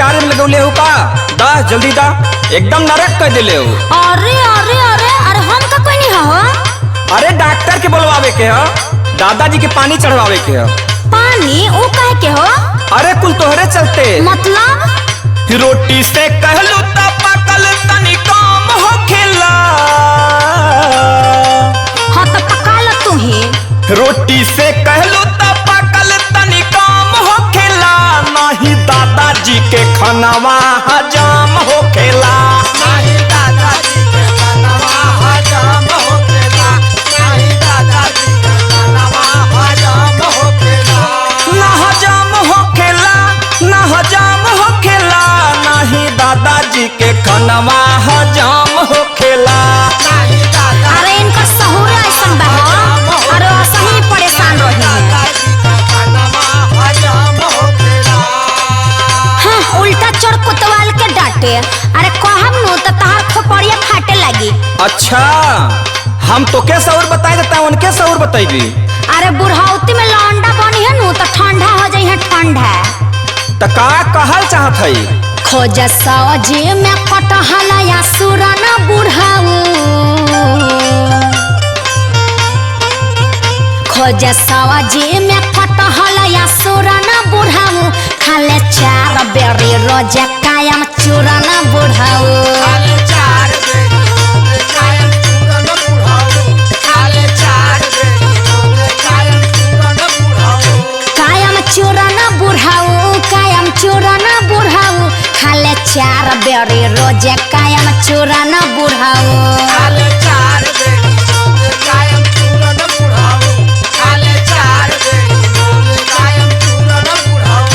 चारे में लगौले हो का? दा जल्दी दा, एकदम नरक कर दिले हो। अरे अरे अरे अरे हम का कोई नहीं हो। अरे डॉक्टर के बुलवावे के हो, दादाजी के पानी चढ़वावे के हो। पानी वो काहे के हो? अरे कुल तोहरे चलते। मतलब रोटी से कहलू ता पकल तनी काम हो खेला। हाँ तो पका लो तू ही। रोटी से कहलू ता पकल तनी काम हो खेला। नहीं दादाजी के खानावा हजाम हो खेला। नहीं दादाजी के खानावा हजाम हो खेला। नहीं दादाजी के खानावा हजाम हो खेला। ना हजाम हो खेला, ना हजाम हो खेला। नहीं दादाजी के खानावा हजाम हो खेला। नहीं दादा अरे इनका सहूर ऐसन बा हो। अरे सही परेशान रही है। दादाजी के खानावा हजाम हो खेला। हाँ उल्टा चोर कोतवाल के डांटे। अरे कहब नु तो तहार खोपड़िया फाटे लगी। अच्छा हम तो के सौर बताए देता हूँ, उनके सौर बताइबी। अरे बुढ़ाउती में लौंडा बनी है नु तो ठंडा हो जाई है ठंडा। त का कहल चाहत हई? खोज सौजी में कटहल या सुरन बुढ़ाऊ। खोज सौजी में कटहल या सुरन बुढ़ाऊ। खाले 4 बेरी रोज कायम चूरन बुढ़ाऊ। खाले 4 बेरी रोज कायम चूरन बुढ़ाऊ। खाले 4 बेरी रोज कायम चूरन बुढ़ाऊ। कायम चूरन बुढ़ाऊ, कायम चूरन बुढ़ाऊ। खाले 4 बेरी रोज कायम चूरन बुढ़ाऊ। खाले 4 बेरी रोज कायम चूरन बुढ़ाऊ। खाले 4 बेरी रोज कायम चूरन बुढ़ाऊ।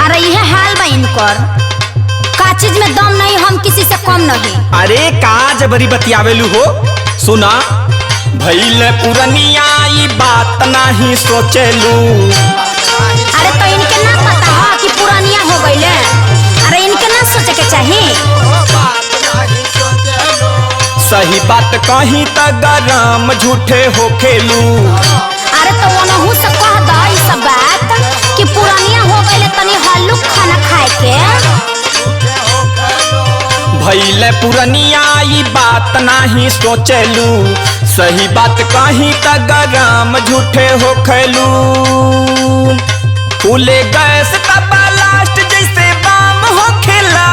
अरे यह हाल बा इनकर। का चीज में दम नहीं, हम किसी से कम नहीं। अरे का जबरी बतियावेलू हो? सुना भइल पुरनिया ई बात नहीं सोचेलू। अरे तो इनके ना पता हो कि पुरानिया हो गईले। अरे इनके ना सोचे के चाहिए। बात नहीं सोचेलो। सही बात कहीं त गरम झूठे हो खेलू। अरे तो ओनहु से कह द ई सब बात कि पुरानिया हो गईले, तनी हल्लुक खाना खाए के। झूठे हो खेलो। भइल पुरनिया ई बात नहीं सोचेलू। सही बात कहीं त गरम झूठे हो खेलू। फूले गैस तब लास्ट जैसे बाम हो खेला।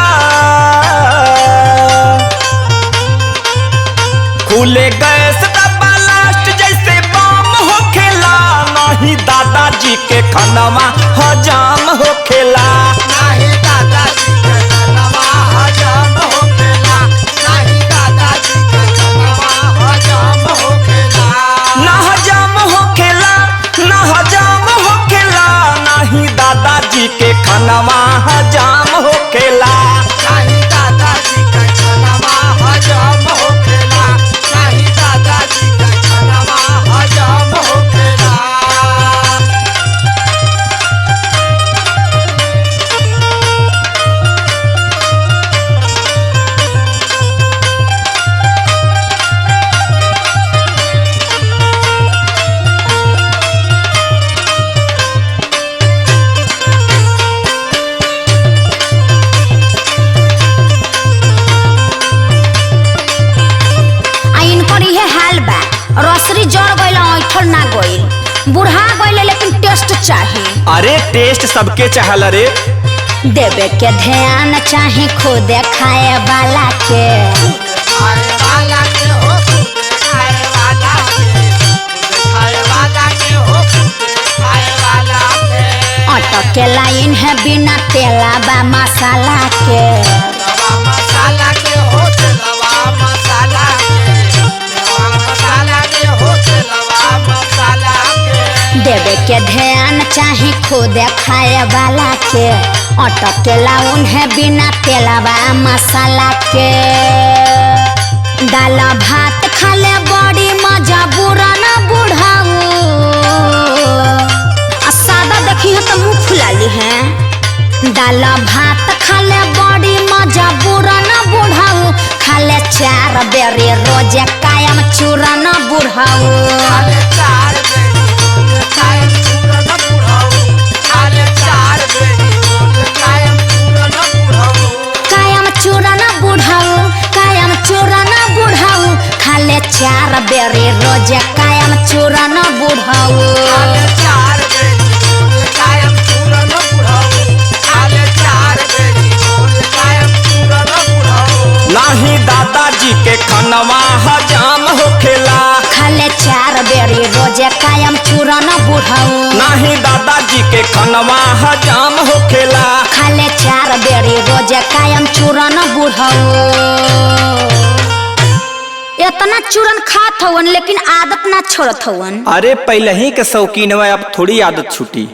फूले गैस तब लास्ट जैसे बाम हो खेला। नहीं दादाजी के खानावा हजाम हो खेला। नहीं दादाजी के खानावा हजाम हो खेला। नहीं दादाजी के खानावा हजाम हो खेला। ना हजाम हो खेला, ना हजाम हो खेला। नहीं दादाजी के खानावा हजाम हो खेला। नहीं दादाजी के खानावा हजाम हो खेला। नहीं दादाजी के खानावा हजाम हो खेला। आ इनकर इहे हाल बा। रसरी जड़ गईल, ऐठल ना गईल। बुढ़ा गईल लेकिन टेस्ट चाहिए। अरे टेस्ट सबके चाहल रे। देवे के ध्यान चाहे खुद खाए वाला के। खाए वाला के हो खुदे खाए वाला के। खाए वाला के हो खुदे खाए वाला के। अटक के लाइन है बिना तेला बा मसाला के। लवा मसाला के हो लवा मसाला के। लवा मसाला के हो लवा मसाला के। देवे के ध्यान चाहे खुद खाए वाला के। अटक के लाउन है बिना तेला बा मसाला के। दाला भात खाले बड़ी मजा बुरा न बुढ़ाऊ सादा देखी है तो मुँह फुला ली है। दाला भात खाले बड़ी मजा बुरा न बुढ़ाऊ खाले 4 बेरी रोजे कायम चूरा न बुढ़ाऊ। खाले 4 बेरी रोजे कायम चूरा न बुढ़ाऊ। खाले 4 बेरी रोजे कायम चूरा न बुढ़ाऊ। कायम चूरा न बुढ़ाऊ कायम चूरा न बुढ़ाऊ खाले 4 बेरी रोजे कायम चूरा न बुढ़ाऊ। खाले 4 बेरी रोजे कायम चूरा न बुढ़ाऊ। खाले 4 बेरी रोजे कायम चूरा न बुढ़ाऊ। नाही दादाजी के खनवा हजाम होखेला खाले 4 बेरी रोजे कायम चूरा न बुढ़ाऊ। नाही दादाजी के खनवा हजाम होखेला खाले 4 बेरी रोजे कायम चूरा न बुढ़ाऊ। इतना चूरन खात हवन लेकिन आदत ना छोड़त हवन। अरे पहले ही के शौकीन अब थोड़ी आदत छूटी।